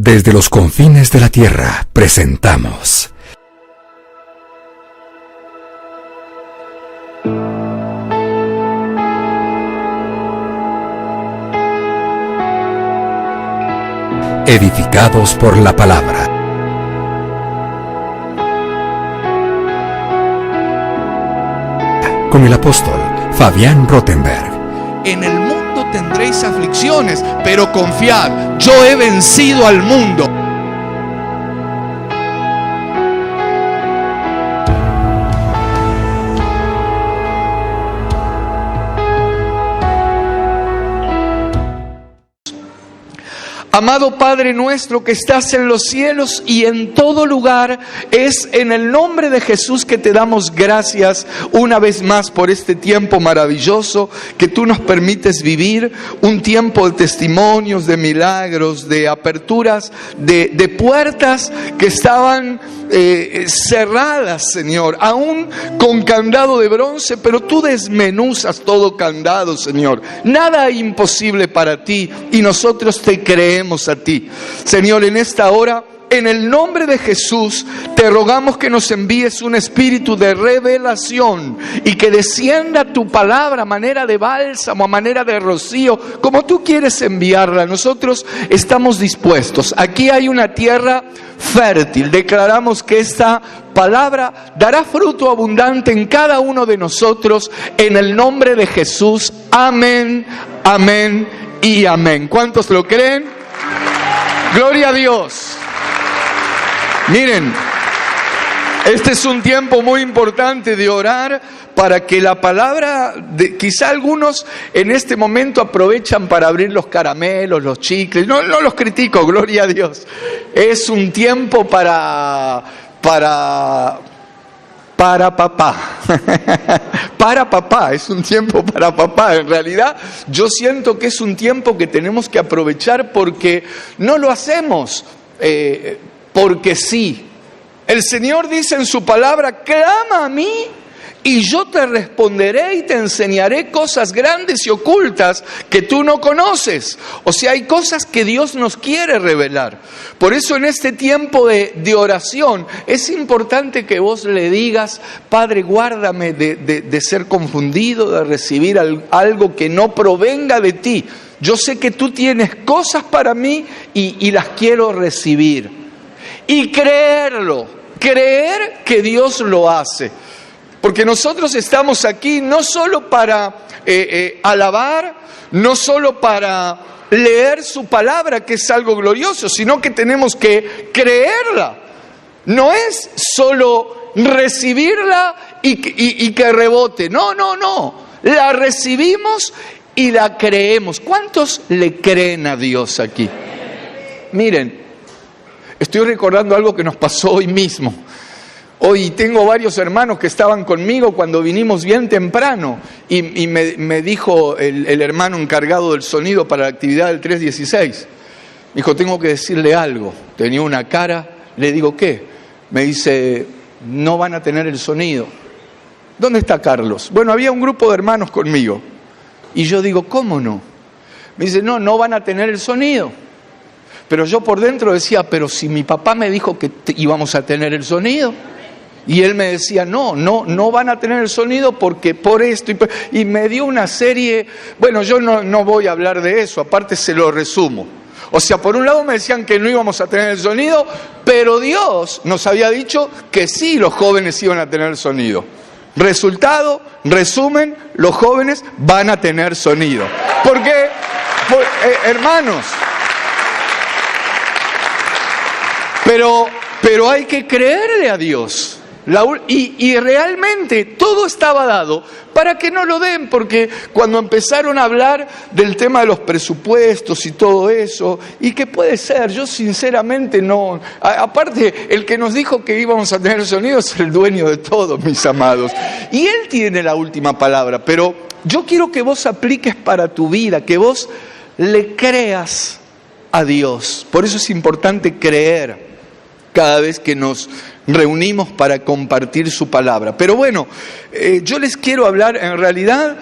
Desde los confines de la tierra presentamos Edificados por la Palabra. Con el apóstol Fabián Rottenberg. En el mundo tendréis aflicciones, pero confiad, yo he vencido al mundo. Amado Padre nuestro que estás en los cielos y en todo lugar, es en el nombre de Jesús que te damos gracias una vez más por este tiempo maravilloso que tú nos permites vivir, un tiempo de testimonios, de milagros, de aperturas, de puertas que estaban cerradas, Señor, aún con candado de bronce, pero tú desmenuzas todo candado, Señor. Nada imposible para ti y nosotros te creemos a ti. Señor, en esta hora, en el nombre de Jesús, te rogamos que nos envíes un espíritu de revelación y que descienda tu palabra a manera de bálsamo, a manera de rocío, como tú quieres enviarla. Nosotros estamos dispuestos. Aquí hay una tierra fértil. Declaramos que esta palabra dará fruto abundante en cada uno de nosotros, en el nombre de Jesús. Amén, amén y amén. ¿Cuántos lo creen? Gloria a Dios. Miren, este es un tiempo muy importante de orar para que la palabra, quizá algunos en este momento aprovechan para abrir los caramelos, los chicles. No los critico, gloria a Dios. Es un tiempo para papá. Para papá, es un tiempo para papá. En realidad, yo siento que es un tiempo que tenemos que aprovechar porque no lo hacemos porque sí. El Señor dice en su palabra: clama a mí y yo te responderé y te enseñaré cosas grandes y ocultas que tú no conoces. O sea, hay cosas que Dios nos quiere revelar. Por eso en este tiempo de oración es importante que vos le digas: Padre, guárdame de ser confundido, de recibir algo que no provenga de ti. Yo sé que tú tienes cosas para mí y las quiero recibir. Y creerlo, creer que Dios lo hace. Porque nosotros estamos aquí no solo para alabar, no solo para leer su palabra, que es algo glorioso, sino que tenemos que creerla. No es solo recibirla y que rebote. No. La recibimos y la creemos. ¿Cuántos le creen a Dios aquí? Miren, estoy recordando algo que nos pasó hoy mismo. Hoy tengo varios hermanos que estaban conmigo cuando vinimos bien temprano y me dijo el hermano encargado del sonido para la actividad del 316. Me dijo: tengo que decirle algo. Tenía una cara, le digo: ¿qué? Me dice: no van a tener el sonido. ¿Dónde está Carlos? Bueno, había un grupo de hermanos conmigo. Y yo digo: ¿cómo no? Me dice: no van a tener el sonido. Pero yo por dentro decía: pero si mi papá me dijo que íbamos a tener el sonido. Y él me decía: no van a tener el sonido porque por esto. Y me dio una serie. Bueno, yo no voy a hablar de eso, aparte se lo resumo. O sea, por un lado me decían que no íbamos a tener el sonido, pero Dios nos había dicho que sí, los jóvenes iban a tener el sonido. Resultado, resumen, los jóvenes van a tener sonido. Porque, hermanos, pero hay que creerle a Dios. Y realmente todo estaba dado para que no lo den, porque cuando empezaron a hablar del tema de los presupuestos y todo eso, y que puede ser, yo sinceramente no. Aparte, el que nos dijo que íbamos a tener sonido es el dueño de todo, mis amados. Y él tiene la última palabra, pero yo quiero que vos apliques para tu vida, que vos le creas a Dios. Por eso es importante creer cada vez que nos reunimos para compartir su palabra. Pero bueno, yo les quiero hablar, en realidad,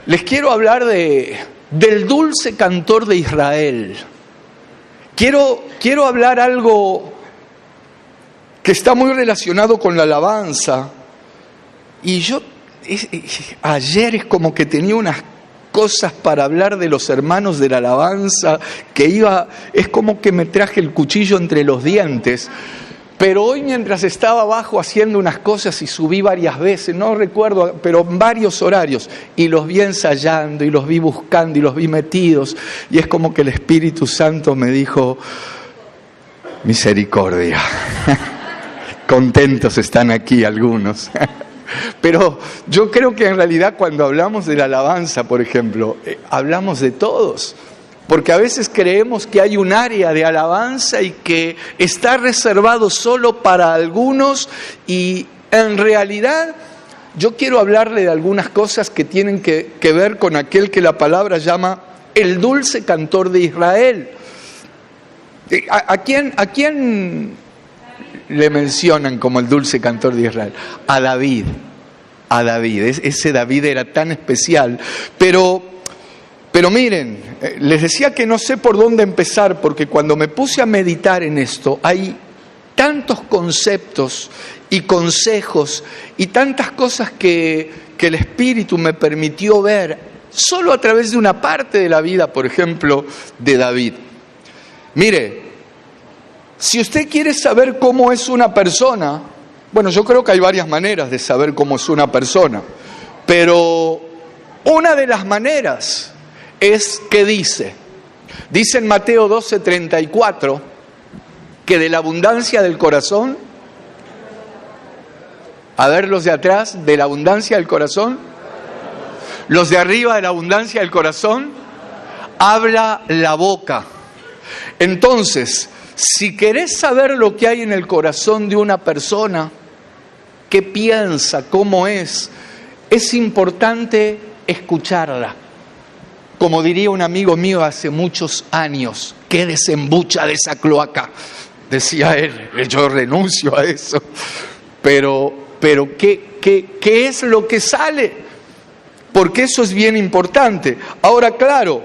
les quiero hablar del dulce cantor de Israel, quiero hablar algo que está muy relacionado con la alabanza. Y ayer es como que tenía unas cosas para hablar de los hermanos de la alabanza, es como que me traje el cuchillo entre los dientes. Pero hoy, mientras estaba abajo haciendo unas cosas y subí varias veces, no recuerdo, pero en varios horarios, y los vi ensayando, y los vi buscando, y los vi metidos, y es como que el Espíritu Santo me dijo: misericordia. Contentos están aquí algunos. Pero yo creo que en realidad cuando hablamos de la alabanza, por ejemplo, hablamos de todos. Porque a veces creemos que hay un área de alabanza y que está reservado solo para algunos, y en realidad yo quiero hablarle de algunas cosas que tienen que ver con aquel que la palabra llama el dulce cantor de Israel. ¿A quién le mencionan como el dulce cantor de Israel? A David. Ese David era tan especial. Pero miren, les decía que no sé por dónde empezar, porque cuando me puse a meditar en esto, hay tantos conceptos y consejos y tantas cosas que el Espíritu me permitió ver solo a través de una parte de la vida, por ejemplo, de David. Mire, si usted quiere saber cómo es una persona, bueno, yo creo que hay varias maneras de saber cómo es una persona, pero una de las maneras es que dice en Mateo 12:34, que de la abundancia del corazón, a ver los de atrás, de la abundancia del corazón, los de arriba, de la abundancia del corazón, habla la boca. Entonces, si querés saber lo que hay en el corazón de una persona, qué piensa, cómo es importante escucharla. Como diría un amigo mío hace muchos años: ¿qué desembucha de esa cloaca? Decía él. Yo renuncio a eso. Pero ¿qué es lo que sale? Porque eso es bien importante. Ahora, claro,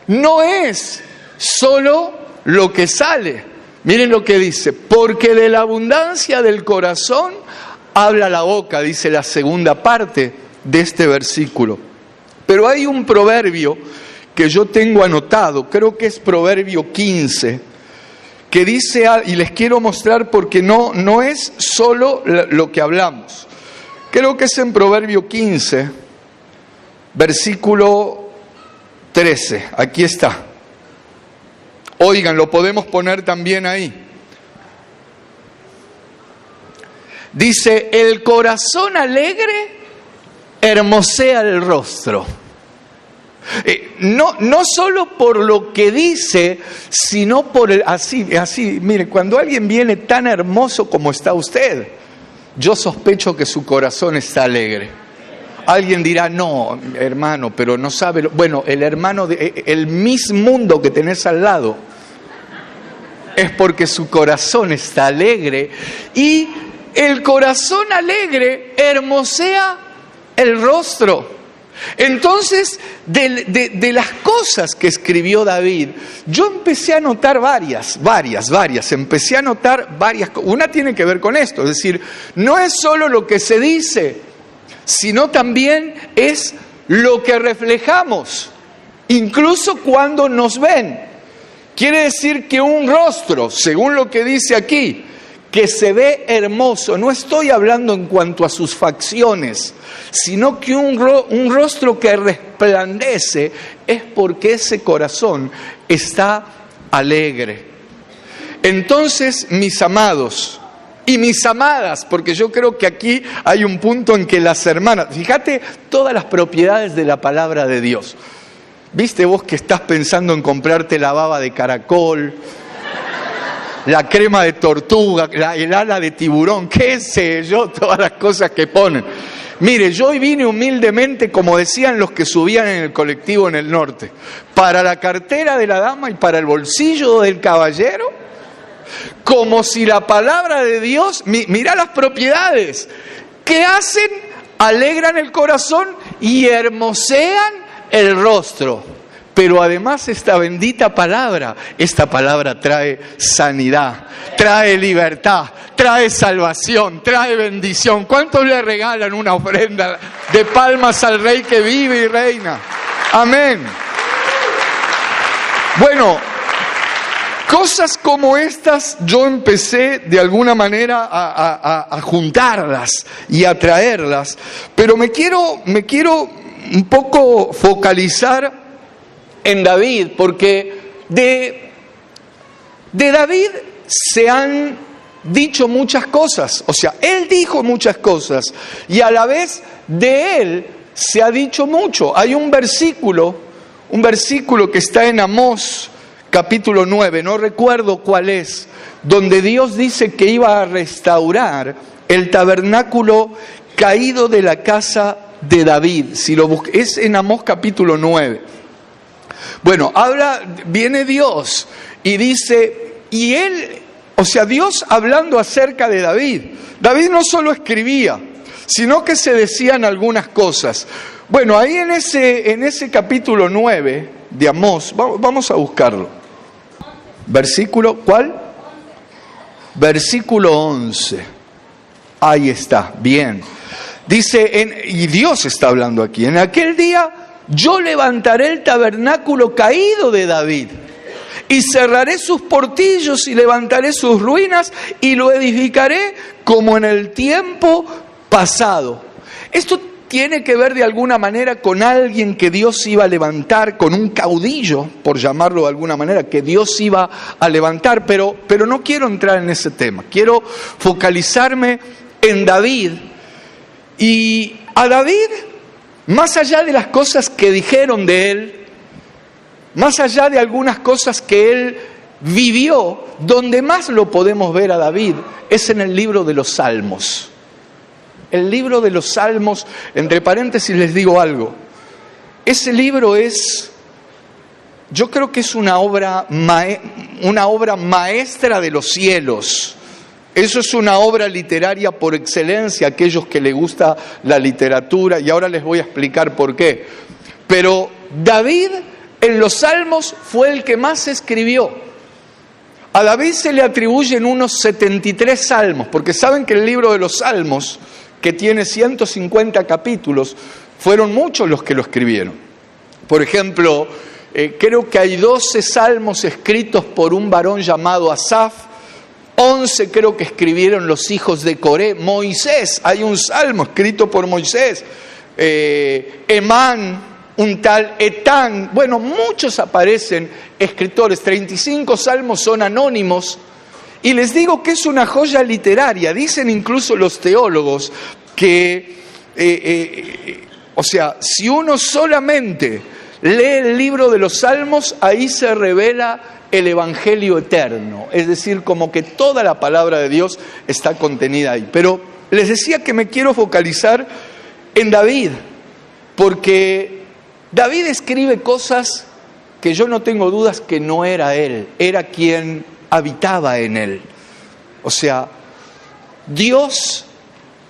no es solo lo que sale. Miren lo que dice: porque de la abundancia del corazón habla la boca, dice la segunda parte de este versículo. Pero hay un proverbio que yo tengo anotado, creo que es Proverbio 15, que dice, y les quiero mostrar porque no es solo lo que hablamos. Creo que es en Proverbio 15, versículo 13, aquí está. Oigan, lo podemos poner también ahí. Dice: el corazón alegre hermosea el rostro. No solo por lo que dice, sino por así. Mire, cuando alguien viene tan hermoso como está usted, yo sospecho que su corazón está alegre. Alguien dirá: no, hermano, pero no sabe. Bueno, el hermano, el Miss Mundo que tenés al lado, es porque su corazón está alegre. Y el corazón alegre hermosea el rostro. Entonces, de las cosas que escribió David, yo empecé a notar varias. Empecé a notar varias cosas. Una tiene que ver con esto, es decir, no es solo lo que se dice, sino también es lo que reflejamos, incluso cuando nos ven. Quiere decir que un rostro, según lo que dice aquí, que se ve hermoso, no estoy hablando en cuanto a sus facciones, sino que un rostro que resplandece, es porque ese corazón está alegre. Entonces, mis amados y mis amadas, porque yo creo que aquí hay un punto en que las hermanas, fíjate todas las propiedades de la palabra de Dios. ¿Viste vos que estás pensando en comprarte la baba de caracol, la crema de tortuga, el ala de tiburón, qué sé yo, todas las cosas que ponen? Mire, yo hoy vine humildemente, como decían los que subían en el colectivo en el norte, para la cartera de la dama y para el bolsillo del caballero, como si la palabra de Dios, mirá las propiedades, ¿qué hacen? Alegran el corazón y hermosean el rostro. Pero además esta bendita palabra, esta palabra trae sanidad, trae libertad, trae salvación, trae bendición. ¿Cuántos le regalan una ofrenda de palmas al Rey que vive y reina? Amén. Bueno, cosas como estas yo empecé de alguna manera a juntarlas y a traerlas, pero me quiero un poco focalizar en David, porque de David se han dicho muchas cosas, o sea, él dijo muchas cosas y a la vez de él se ha dicho mucho. Hay un versículo que está en Amós capítulo 9, no recuerdo cuál es, donde Dios dice que iba a restaurar el tabernáculo caído de la casa de David. Si lo es en Amós capítulo 9. Bueno, viene Dios y dice, y él, o sea, Dios hablando acerca de David. David no solo escribía, sino que se decían algunas cosas. Bueno, ahí en ese capítulo 9 de Amós, vamos a buscarlo. Versículo, ¿cuál? Versículo 11. Ahí está, bien. Dice, y Dios está hablando aquí, en aquel día yo levantaré el tabernáculo caído de David y cerraré sus portillos y levantaré sus ruinas y lo edificaré como en el tiempo pasado. Esto tiene que ver de alguna manera con alguien que Dios iba a levantar, con un caudillo, por llamarlo de alguna manera, que Dios iba a levantar, pero no quiero entrar en ese tema. Quiero focalizarme en David. Y a David, más allá de las cosas que dijeron de él, más allá de algunas cosas que él vivió, donde más lo podemos ver a David es en el libro de los Salmos. El libro de los Salmos, entre paréntesis les digo algo, ese libro yo creo que es una obra maestra de los cielos. Eso es una obra literaria por excelencia, aquellos que les gusta la literatura, y ahora les voy a explicar por qué. Pero David en los Salmos fue el que más escribió. A David se le atribuyen unos 73 salmos, porque saben que el libro de los Salmos, que tiene 150 capítulos, fueron muchos los que lo escribieron. Por ejemplo, creo que hay 12 salmos escritos por un varón llamado Asaf, 11 creo que escribieron los hijos de Coré. Moisés, hay un salmo escrito por Moisés. Emán, un tal Etán. Bueno, muchos aparecen escritores. 35 salmos son anónimos. Y les digo que es una joya literaria. Dicen incluso los teólogos que, o sea, si uno solamente lee el libro de los Salmos, ahí se revela el Evangelio eterno, es decir, como que toda la palabra de Dios está contenida ahí. Pero les decía que me quiero focalizar en David, porque David escribe cosas que yo no tengo dudas que no era él, era quien habitaba en él. O sea, Dios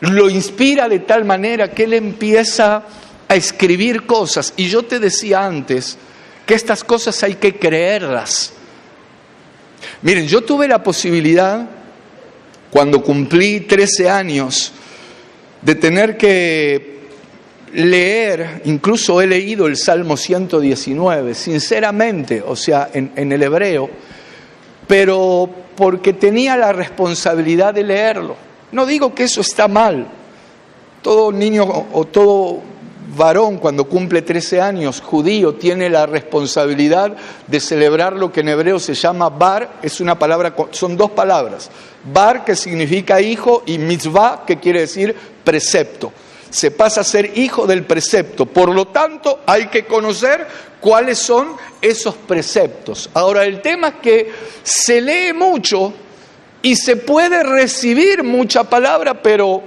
lo inspira de tal manera que él empieza a escribir cosas. Y yo te decía antes que estas cosas hay que creerlas. Miren, yo tuve la posibilidad, cuando cumplí 13 años, de tener que leer, incluso he leído el Salmo 119, sinceramente, o sea, en el hebreo, pero porque tenía la responsabilidad de leerlo. No digo que eso está mal. Todo niño o todo varón cuando cumple 13 años, judío, tiene la responsabilidad de celebrar lo que en hebreo se llama bar, es una palabra, son dos palabras, bar que significa hijo y mitzvah que quiere decir precepto. Se pasa a ser hijo del precepto, por lo tanto hay que conocer cuáles son esos preceptos. Ahora el tema es que se lee mucho y se puede recibir mucha palabra, pero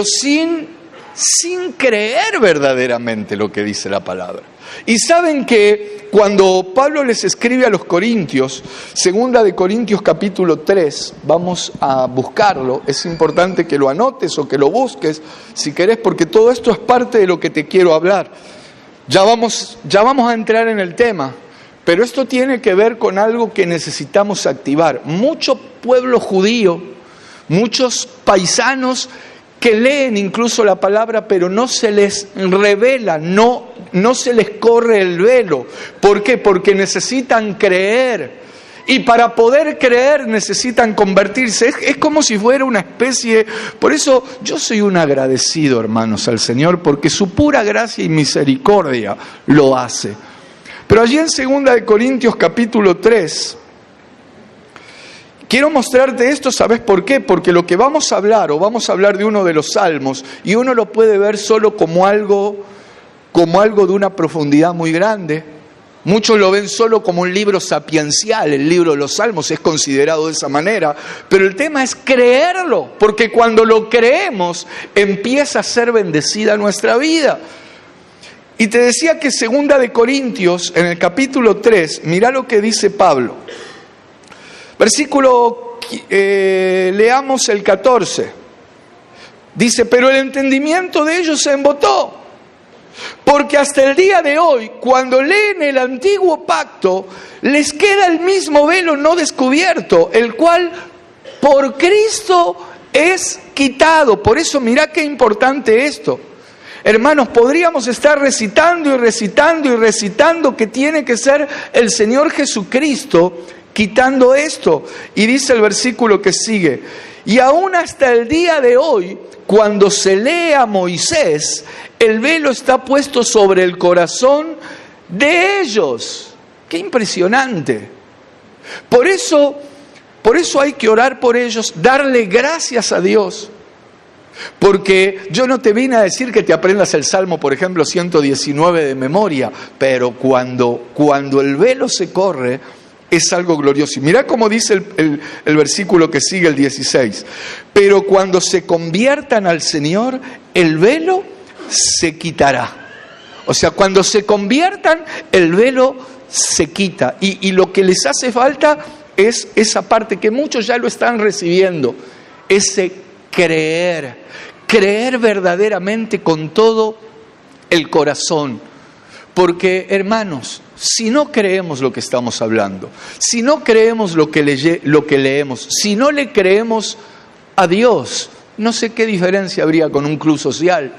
sin creer verdaderamente lo que dice la palabra. Y saben que cuando Pablo les escribe a los Corintios, 2 de Corintios capítulo 3, vamos a buscarlo, es importante que lo anotes o que lo busques si querés, porque todo esto es parte de lo que te quiero hablar. Ya vamos a entrar en el tema, pero esto tiene que ver con algo que necesitamos activar. Mucho pueblo judío, muchos paisanos que leen incluso la palabra, pero no se les revela, no se les corre el velo. ¿Por qué? Porque necesitan creer. Y para poder creer necesitan convertirse. Es como si fuera una especie... Por eso yo soy un agradecido, hermanos, al Señor, porque su pura gracia y misericordia lo hace. Pero allí en 2 Corintios capítulo 3, quiero mostrarte esto, ¿sabes por qué? Porque lo que vamos a hablar de uno de los salmos, y uno lo puede ver solo como algo de una profundidad muy grande. Muchos lo ven solo como un libro sapiencial, el libro de los Salmos es considerado de esa manera, pero el tema es creerlo, porque cuando lo creemos empieza a ser bendecida nuestra vida. Y te decía que 2 Corintios, en el capítulo 3, mirá lo que dice Pablo. Versículo, leamos el 14. Dice, pero el entendimiento de ellos se embotó. Porque hasta el día de hoy, cuando leen el antiguo pacto, les queda el mismo velo no descubierto, el cual por Cristo es quitado. Por eso mirá qué importante esto. Hermanos, podríamos estar recitando y recitando y recitando que tiene que ser el Señor Jesucristo quitando esto. Y dice el versículo que sigue, y aún hasta el día de hoy, cuando se lee a Moisés, el velo está puesto sobre el corazón de ellos. ¡Qué impresionante! Por eso hay que orar por ellos, darle gracias a Dios. Porque yo no te vine a decir que te aprendas el Salmo, por ejemplo, 119 de memoria, pero cuando el velo se corre, es algo glorioso. Y mirá cómo dice el versículo que sigue, el 16. Pero cuando se conviertan al Señor, el velo se quitará. O sea, cuando se conviertan, el velo se quita. Y lo que les hace falta es esa parte que muchos ya lo están recibiendo. Ese creer verdaderamente con todo el corazón. Porque, hermanos, si no creemos lo que estamos hablando, si no creemos lo que leemos, si no le creemos a Dios, no sé qué diferencia habría con un club social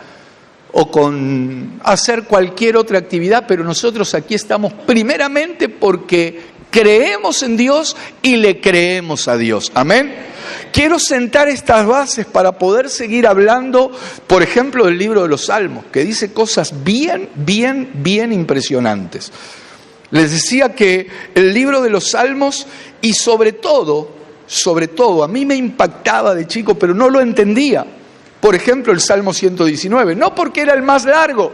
o con hacer cualquier otra actividad, pero nosotros aquí estamos primeramente porque creemos en Dios y le creemos a Dios. Amén. Quiero sentar estas bases para poder seguir hablando, por ejemplo, del libro de los Salmos, que dice cosas bien impresionantes. Les decía que el libro de los Salmos, y sobre todo, a mí me impactaba de chico, pero no lo entendía. Por ejemplo, el Salmo 119, no porque era el más largo,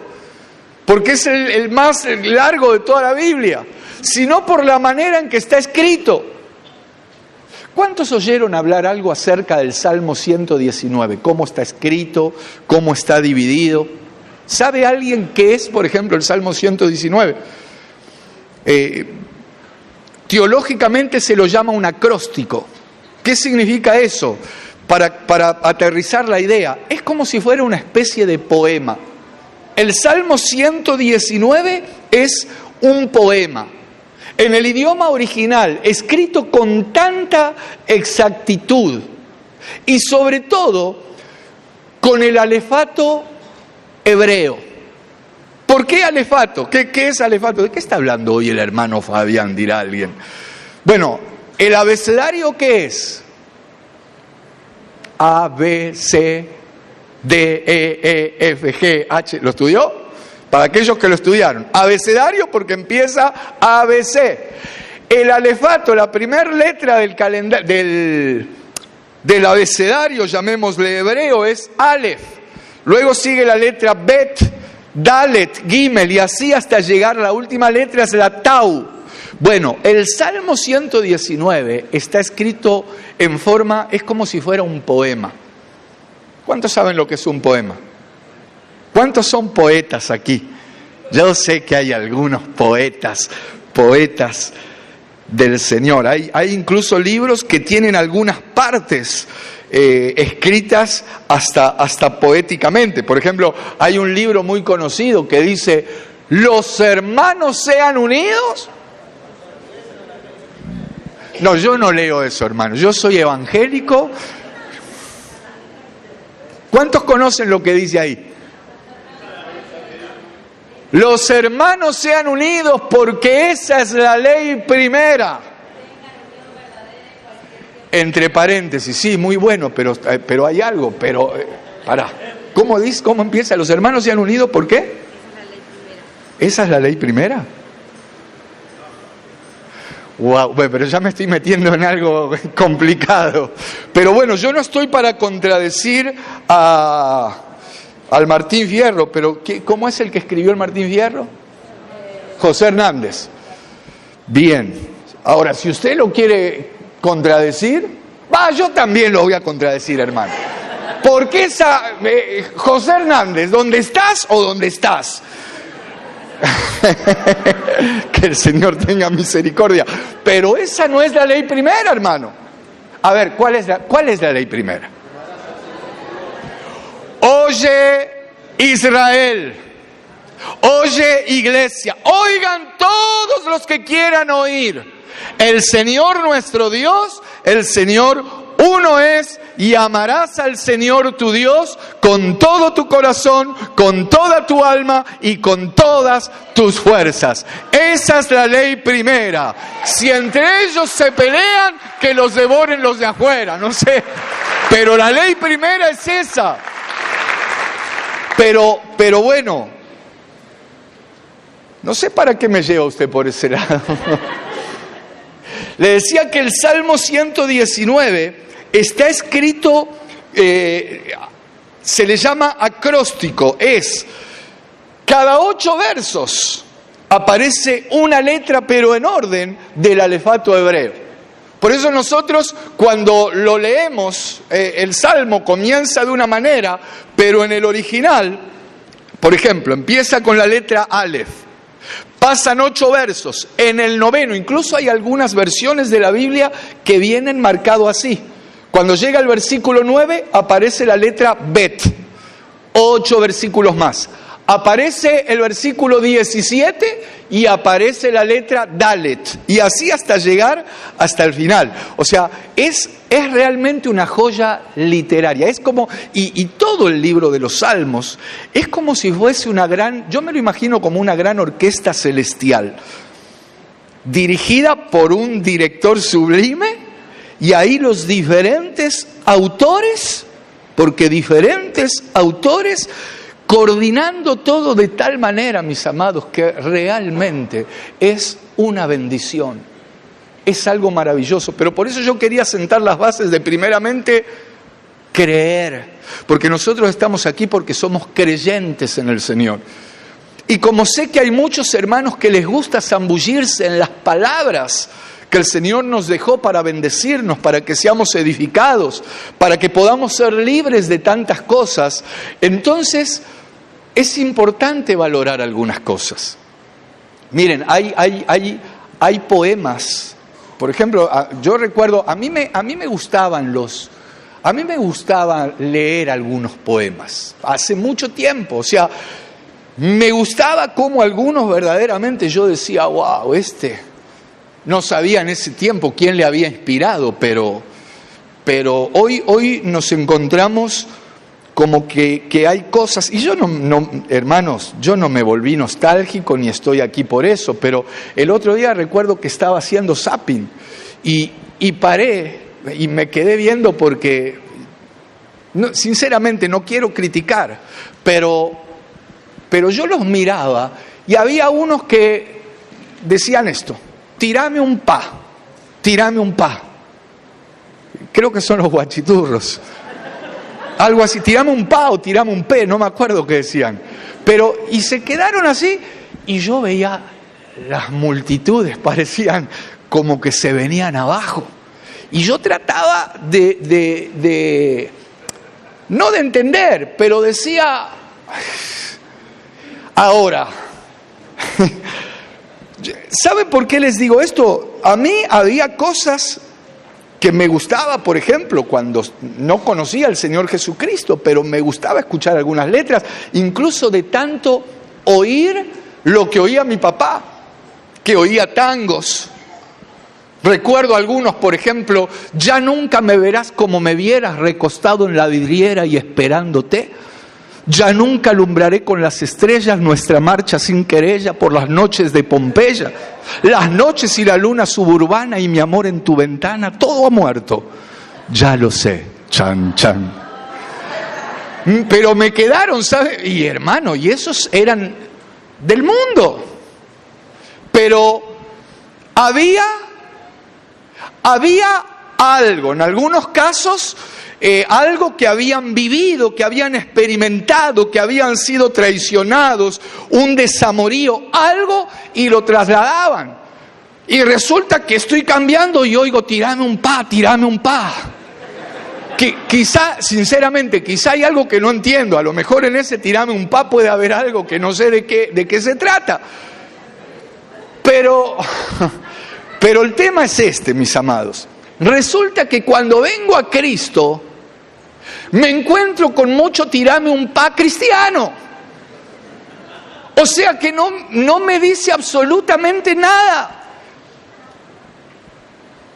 porque es el más largo de toda la Biblia, sino por la manera en que está escrito. ¿Cuántos oyeron hablar algo acerca del Salmo 119? ¿Cómo está escrito? ¿Cómo está dividido? ¿Sabe alguien qué es, por ejemplo, el Salmo 119? Teológicamente se lo llama un acróstico. ¿Qué significa eso? Para aterrizar la idea, es como si fuera una especie de poema. El Salmo 119 es un poema. En el idioma original, escrito con tanta exactitud y sobre todo con el alefato hebreo. ¿Por qué alefato? ¿Qué es alefato? ¿De qué está hablando hoy el hermano Fabián? Dirá alguien. Bueno, ¿el abecedario qué es? A, B, C, D, E, F, G, H. ¿Lo estudió? Para aquellos que lo estudiaron. Abecedario porque empieza ABC. El alefato, la primera letra del abecedario, llamémosle hebreo, es Aleph. Luego sigue la letra Bet, Dalet, Gimel, y así hasta llegar a la última letra, es la Tau. Bueno, el Salmo 119 está escrito en forma, es como si fuera un poema. ¿Cuántos saben lo que es un poema? ¿Cuántos son poetas aquí? Yo sé que hay algunos poetas del Señor. Hay incluso libros que tienen algunas partes escritas hasta poéticamente. Por ejemplo, hay un libro muy conocido que dice los hermanos sean unidos. No, yo no leo eso, hermano. Yo soy evangélico. ¿Cuántos conocen lo que dice ahí? Los hermanos sean unidos porque esa es la ley primera. Entre paréntesis, sí, muy bueno, pero hay algo, pará. ¿Cómo dice? ¿Cómo empieza? Los hermanos sean unidos, ¿por qué? ¿Esa es la ley primera? Wow, pero ya me estoy metiendo en algo complicado. Pero bueno, yo no estoy para contradecir al Martín Fierro, pero ¿cómo es el que escribió el Martín Fierro? José Hernández. Bien. Ahora, si usted lo quiere contradecir, yo también lo voy a contradecir, hermano. Porque José Hernández, ¿dónde estás o dónde estás? Que el Señor tenga misericordia. Pero esa no es la ley primera, hermano. A ver, ¿cuál es la ley primera? Oye, Israel. Oye, iglesia. Oigan todos los que quieran oír. El Señor nuestro Dios, el Señor uno es, y amarás al Señor tu Dios con todo tu corazón, con toda tu alma y con todas tus fuerzas. Esa es la ley primera. Si entre ellos se pelean, que los devoren los de afuera, no sé. Pero la ley primera es esa. Pero bueno, no sé para qué me lleva usted por ese lado. Le decía que el Salmo 119 está escrito, se le llama acróstico, es cada 8 versos aparece una letra pero en orden del alefato hebreo. Por eso nosotros cuando lo leemos, el Salmo comienza de una manera, pero en el original, por ejemplo, empieza con la letra Aleph. Pasan 8 versos, en el 9º, incluso hay algunas versiones de la Biblia que vienen marcado así. Cuando llega el versículo 9, aparece la letra Bet, 8 versículos más. Aparece el versículo 17 y aparece la letra Dalet, y así hasta llegar hasta el final. O sea, es realmente una joya literaria. Es como, y todo el libro de los Salmos, es como si fuese yo me lo imagino como una gran orquesta celestial, dirigida por un director sublime, y ahí los diferentes autores, porque diferentes autores, coordinando todo de tal manera, mis amados, que realmente es una bendición. Es algo maravilloso. Pero por eso yo quería sentar las bases de primeramente creer. Porque nosotros estamos aquí porque somos creyentes en el Señor. Y como sé que hay muchos hermanos que les gusta zambullirse en las palabras que el Señor nos dejó para bendecirnos, para que seamos edificados, para que podamos ser libres de tantas cosas, entonces es importante valorar algunas cosas. Miren, hay poemas. Por ejemplo, yo recuerdo, a mí me gustaba leer algunos poemas hace mucho tiempo. O sea, me gustaba cómo algunos verdaderamente yo decía, wow, no sabía en ese tiempo quién le había inspirado, pero hoy nos encontramos como que hay cosas, y yo no, hermanos, yo no me volví nostálgico ni estoy aquí por eso, pero el otro día recuerdo que estaba haciendo zapping y paré y me quedé viendo porque, sinceramente, no quiero criticar, pero yo los miraba y había unos que decían esto: tirame un pa. Creo que son los guachiturros. Algo así, tirame un pa o tirame un pe, no me acuerdo qué decían. Y se quedaron así, y yo veía las multitudes, parecían como que se venían abajo. Y yo trataba no de entender, pero decía, ahora, ¿saben por qué les digo esto? A mí había cosas que me gustaba, por ejemplo, cuando no conocía al Señor Jesucristo, pero me gustaba escuchar algunas letras, incluso de tanto oír lo que oía mi papá, que oía tangos. Recuerdo algunos, por ejemplo, ya nunca me verás como me vieras, recostado en la vidriera y esperándote. Ya nunca alumbraré con las estrellas nuestra marcha sin querella por las noches de Pompeya. Las noches y la luna suburbana y mi amor en tu ventana, todo ha muerto. Ya lo sé, chan, chan. Pero me quedaron, ¿sabes? Y hermano, y esos eran del mundo. Pero había algo, en algunos casos, algo que habían vivido, que habían experimentado, que habían sido traicionados, un desamorío, algo, y lo trasladaban. Y resulta que estoy cambiando y oigo, tirame un pa. Que quizá, sinceramente, quizá hay algo que no entiendo. A lo mejor en ese tirame un pa puede haber algo que no sé de qué se trata. Pero el tema es este, mis amados. Resulta que cuando vengo a Cristo, me encuentro con mucho tirame un pa cristiano. O sea que no me dice absolutamente nada.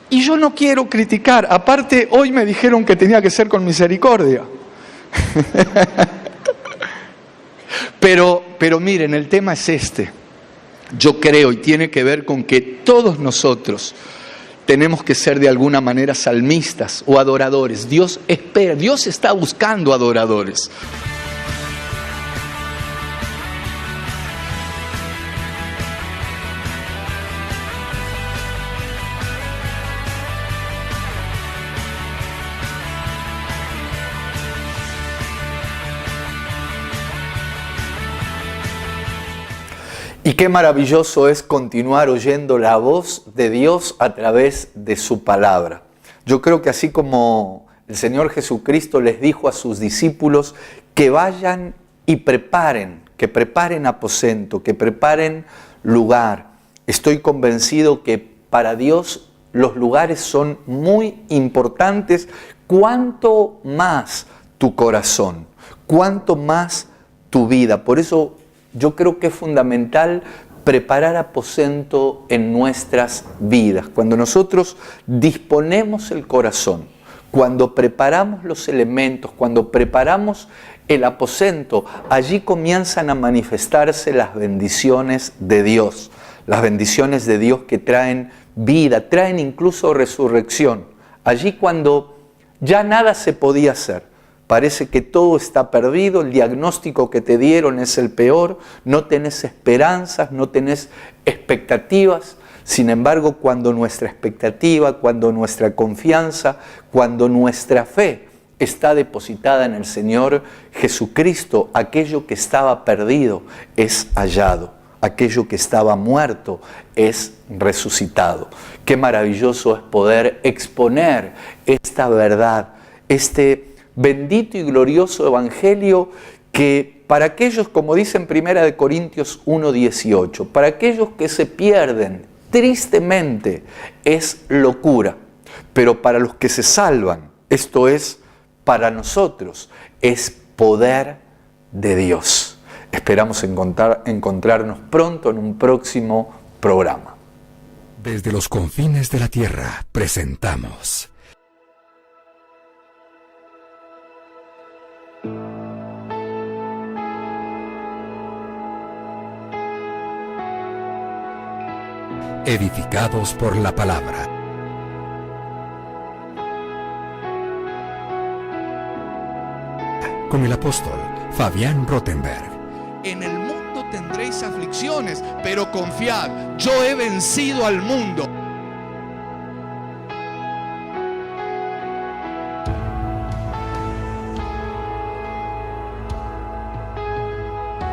Y yo no quiero criticar. Aparte, hoy me dijeron que tenía que ser con misericordia. Pero miren, el tema es este. Yo creo, y tiene que ver con que todos nosotros tenemos que ser de alguna manera salmistas o adoradores. Dios espera, Dios está buscando adoradores. Y qué maravilloso es continuar oyendo la voz de Dios a través de su palabra. Yo creo que así como el Señor Jesucristo les dijo a sus discípulos que vayan y que preparen aposento, que preparen lugar. Estoy convencido que para Dios los lugares son muy importantes. Cuanto más tu corazón, cuanto más tu vida. Por eso yo creo que es fundamental preparar aposento en nuestras vidas. Cuando nosotros disponemos el corazón, cuando preparamos los elementos, cuando preparamos el aposento, allí comienzan a manifestarse las bendiciones de Dios. Las bendiciones de Dios que traen vida, traen incluso resurrección. Allí cuando ya nada se podía hacer. Parece que todo está perdido, el diagnóstico que te dieron es el peor, no tenés esperanzas, no tenés expectativas. Sin embargo, cuando nuestra expectativa, cuando nuestra confianza, cuando nuestra fe está depositada en el Señor Jesucristo, aquello que estaba perdido es hallado, aquello que estaba muerto es resucitado. Qué maravilloso es poder exponer esta verdad, este bendito y glorioso evangelio que para aquellos, como dice en 1 Corintios 1:18, para aquellos que se pierden tristemente es locura, pero para los que se salvan, esto es para nosotros, es poder de Dios. Esperamos encontrarnos pronto en un próximo programa. Desde los confines de la tierra presentamos Edificados por la Palabra. Con el apóstol Fabián Rottenberg. En el mundo tendréis aflicciones, pero confiad, yo he vencido al mundo.